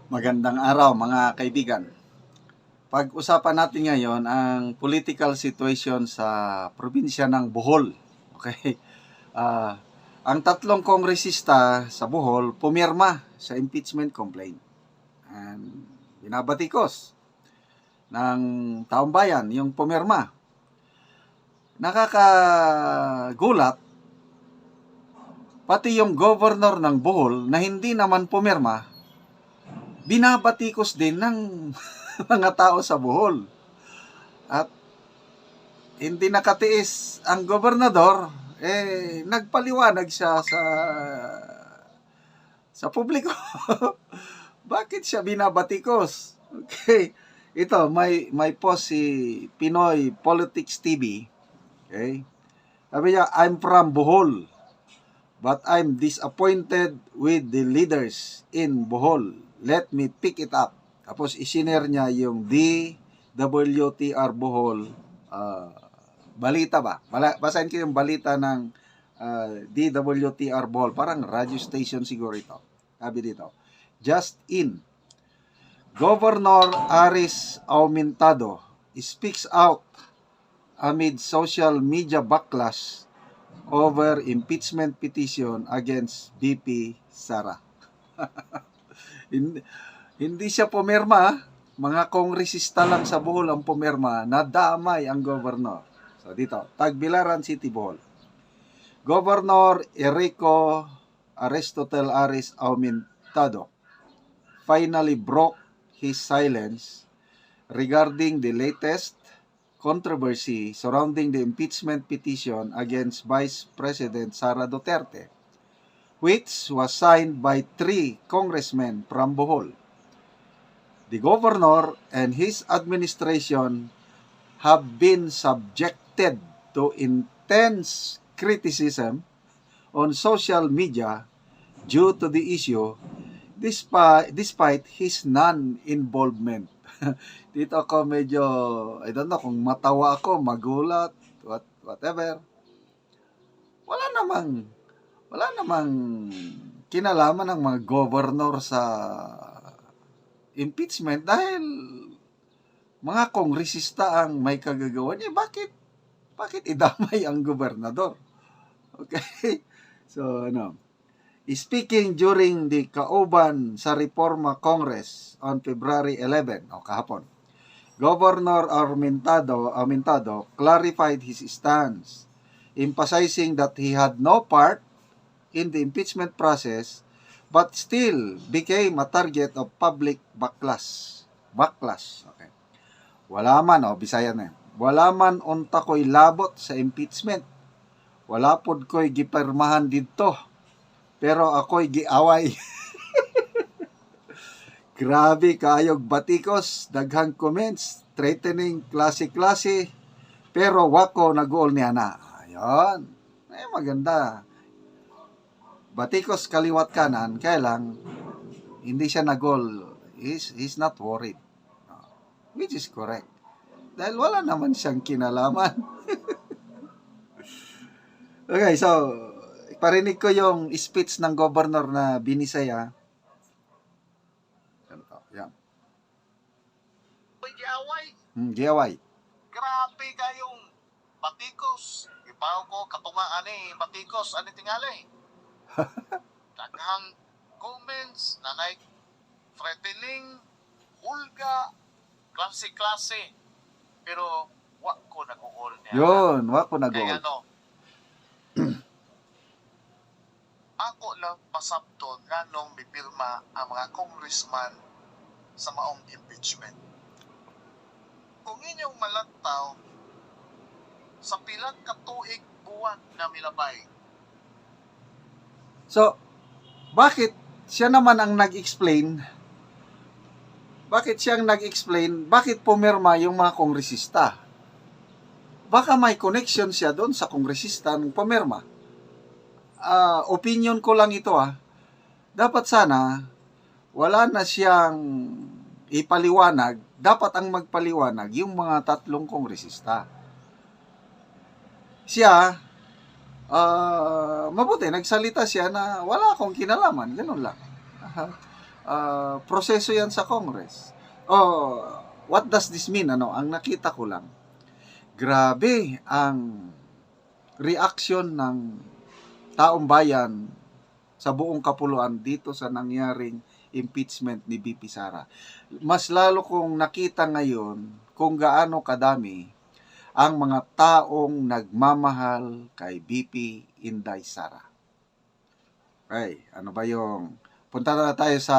Magandang araw mga kaibigan. Pag-usapan natin ngayon ang political situation sa probinsya ng Bohol. Okay? Ah, ang tatlong kongresista sa Bohol pumirma sa impeachment complaint. And binabatikos ng taong bayan yung pumirma. Nakakagulat, pati yung governor ng Bohol na hindi naman pumirma, binabatikos din ng mga tao sa Bohol. At hindi nakatiis ang gobernador, nagpaliwanag siya sa publiko. Bakit siya binabatikos? Okay. Ito, may post si Pinoy Politics TV. Okay. Sabi niya, I'm from Bohol, but I'm disappointed with the leaders in Bohol. Let me pick it up. Tapos isinare niya yung DWTR Bohol balita ba? Basahin ko yung balita ng DWTR Bohol. Parang radio station siguro ito. Sabi dito, just in, Governor Aris Aumentado speaks out amid social media backlash over impeachment petition against VP Sara. Hindi siya pumirma, mga kongresista lang sa Bohol ang pumirma, nadamay ang governor. So dito, Tagbilaran City, Bohol. Governor Enrico Aristotle Aris Aumentado finally broke his silence regarding the latest controversy surrounding the impeachment petition against Vice President Sara Duterte, which was signed by 3 congressmen from Bohol. The governor and his administration have been subjected to intense criticism on social media due to the issue despite his non-involvement. Dito ako medyo, I don't know kung matawa ako, magulat, whatever. Wala namang kinalaman ng mga governor sa impeachment dahil mga kongresista ang may kagagawa niya. Bakit idamay ang gobernador? Okay? So, speaking during the Kauban sa Reforma Congress on February 11, kahapon, Governor Aumentado clarified his stance, emphasizing that he had no part in the impeachment process but still became a target of public backlash. Okay. Wala man, Bisaya na. Wala man unta ko'y labot sa impeachment. Wala pod ko'y gipirmahan didto. Pero ako'y giaway. Grabe kaayog batikos, daghang comments, threatening klase-klase, pero wako nag-uol niya na. Ayun. Maganda. Batikos kaliwat kanan, kaya lang, hindi siya nag-uol. He's not worried. Which is correct. Dahil wala naman siyang kinalaman. Okay, so, parinig ko yung speech ng governor na binisaya. Yan. Giaway. Giaway. Grabe kayong batikos. Ipaw ko katungaan batikos ani tingali. Daghang comments nanay threatening, hulga, klase-klase. Pero wa ko nag-uol niya. Yun, wa ko nag-uol. Kaya ako lang pasabton nganong mipirma ang mga congressman sa maong impeachment. Kung inyong malantaw, sa pilang katuig buwan na milabay. So, bakit siya naman ang nag-explain? Bakit siyang nag-explain? Bakit pumirma yung mga kongresista? Baka may connection siya doon sa kongresista ng pumirma. Opinion ko lang ito Dapat sana wala na siyang ipaliwanag. Dapat ang magpaliwanag yung mga tatlong kongresista. Siya, mabuti, nagsalita siya na wala akong kinalaman. Ganun lang. proseso yan sa Congress. Oh, what does this mean? Ano, ang nakita ko lang, grabe ang reaction ng taong bayan sa buong kapuluan dito sa nangyaring impeachment ni BP Sara. Mas lalo kong nakita ngayon kung gaano kadami ang mga taong nagmamahal kay BP Inday Sara. Okay, ano ba yung... Punta na tayo sa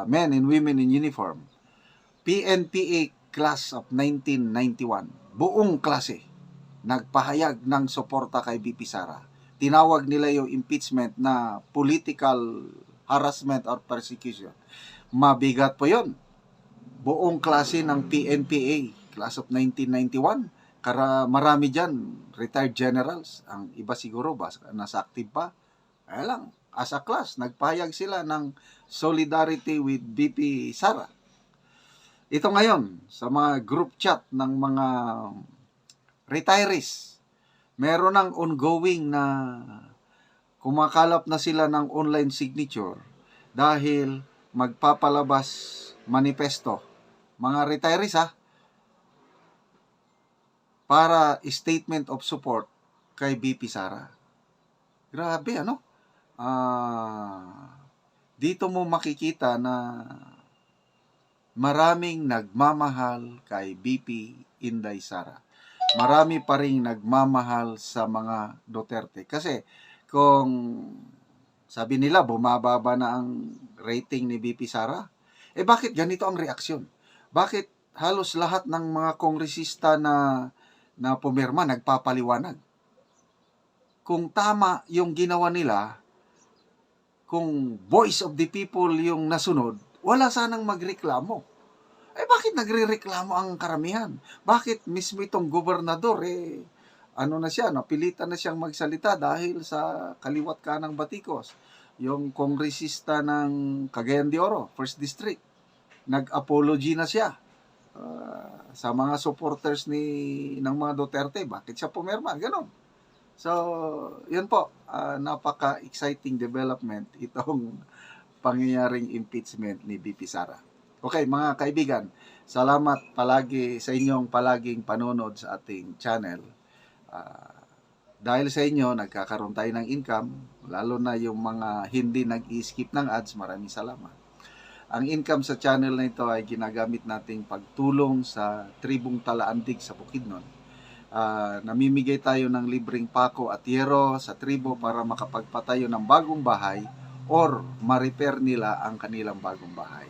Men and Women in Uniform. PNPA Class of 1991. Buong klase nagpahayag ng suporta kay BP Sara. Tinawag nila yung impeachment na political harassment or persecution. Mabigat po yun. Buong klase ng PNPA Class of 1991. Marami dyan, retired generals. Ang iba siguro ba, nasa active pa. Kaya lang, as a class, nagpahayag sila ng solidarity with BP Sara. Ito ngayon, sa mga group chat ng mga retirees, meron ng ongoing na kumakalap na sila ng online signature dahil magpapalabas manifesto. Mga retirees para statement of support kay BP Sara. Grabe, ano? Dito mo makikita na maraming nagmamahal kay BP Inday Sara. Marami pa rin nagmamahal sa mga Duterte. Kasi kung sabi nila bumababa na ang rating ni BP Sara, bakit ganito ang reaksyon? Bakit halos lahat ng mga kongresista na pumirma nagpapaliwanag? Kung tama yung ginawa nila, kung voice of the people yung nasunod, wala sanang magreklamo. Bakit nagrereklamo ang karamihan? Bakit mismo itong gobernador, napilitan na siyang magsalita dahil sa kaliwat kanang batikos. Yung kongresista ng Cagayan de Oro, 1st District, nag-apology na siya sa mga supporters ng mga Duterte. Bakit siya pumirma? Ganon. So, yun po, napaka-exciting development itong pangyayaring impeachment ni BP Sara. Okay, mga kaibigan, salamat palagi sa inyong palaging panonood sa ating channel. Dahil sa inyo, nagkakaroon tayo ng income, lalo na yung mga hindi nag-i-skip ng ads, maraming salamat. Ang income sa channel na ito ay ginagamit nating pagtulong sa tribong Talaandig sa Bukidnon. Namimigay tayo ng libreng pako at yero sa tribo para makapagpatayo ng bagong bahay or ma-repair nila ang kanilang bagong bahay.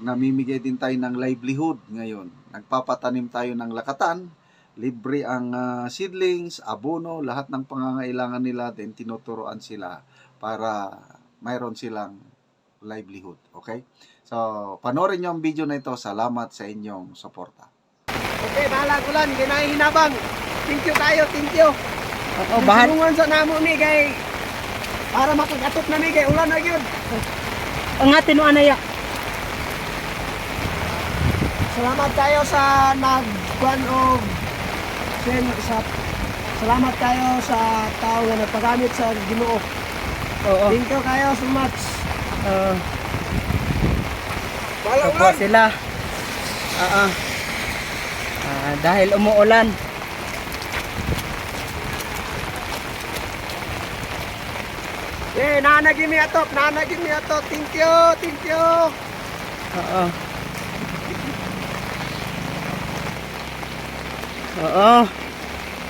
Namimigay din tayo ng livelihood ngayon. Nagpapatanim tayo ng lakatan, libre ang seedlings, abono, lahat ng pangangailangan nila, then tinuturoan sila para mayroon silang livelihood. Okay? So, panoorin nyo ang video na ito. Salamat sa inyong suporta. Okay, bahala ko lang, ginahinabang. Thank you kayo, thank you. Oo, bahal. Tulungan sa namo ni kay para makagatop na ni kay ulan na gyud. Ang atin mo anaya. Salamat kayo sa nagkuan og salamat kayo sa tao nga nagpagamit sa Ginoo. Oo. Thank you kayo so much. Bahala Ito po ulan. sila. Dahil umuulan. Nanagin mi ato. Thank you, thank you. Oo. Oo.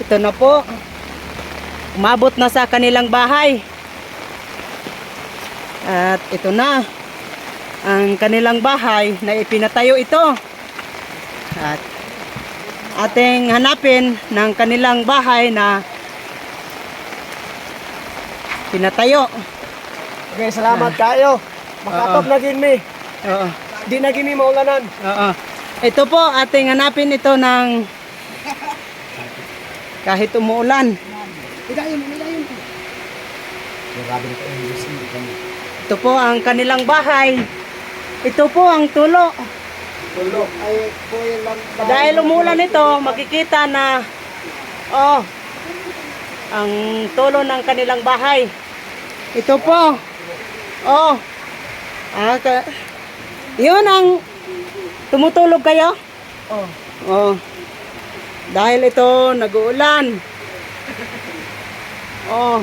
Ito na po. Umabot na sa kanilang bahay. At ito na ang kanilang bahay na ipinatayo ito. At ating hanapin ng kanilang bahay na pinatayo. Okay, salamat kayo. Makatop na gid mi. Oo. Di na gid mi maulanan. Oo. Ito po, ating hanapin ito ng kahit umuulan. Hidayon. Ito po ang kanilang bahay. Ito po ang tulo. Tulog ay kuya lang. Dahil umuulan ito, makikita na ang tulo ng kanilang bahay. Ito po. Yun ang tumutulog kayo? Oh. Oh. Dahil ito nag-uulan. Oh.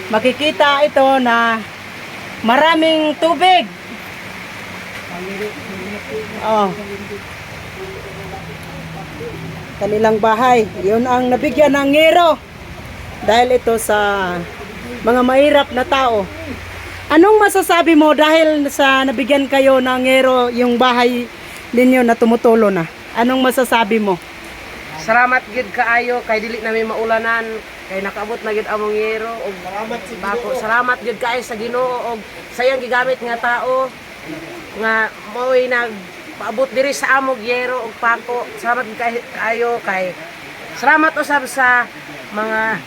Makikita ito na maraming tubig. Oh. Kanilang bahay. Yun ang nabigyan ng ngero. Dahil ito sa mga mahirap na tao. Anong masasabi mo dahil sa nabigyan kayo ng ngero yung bahay ninyo na tumutulo na? Anong masasabi mo? Salamat gid kaayo kay dili namin maulanan kay nakaabot na gid among yero og salamat gid kaayo sa Ginoo og sayang gigamit nga tao nga mo'y nagpaabot diri sa among yero og pako. Salamat gid kaayo kay salamat usab sa mga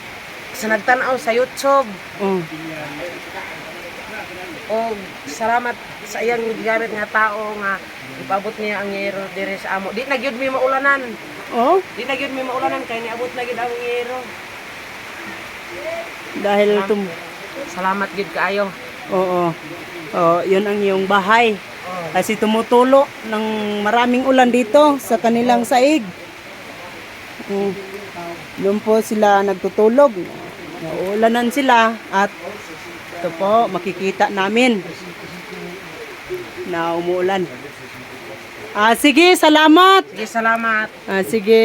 sa nagtan-aw sa YouTube Oh. og salamat sa iyang gigamit nga tao nga ipaabot niya ang yero diri sa amo. Di na gyud mi maulanan. Oh, Di na gyud mi maulanan kay niabot na gyud ang yero. dahil Salamat gid kaayo. Oo. Oh, 'yun ang iyong bahay. Oh. Kasi tumutulo ng maraming ulan dito sa kanilang saig. Doon po sila nagtutulog. Naulanan sila at ito po makikita namin na umuulan. Sige, salamat. Sige, salamat. Sige.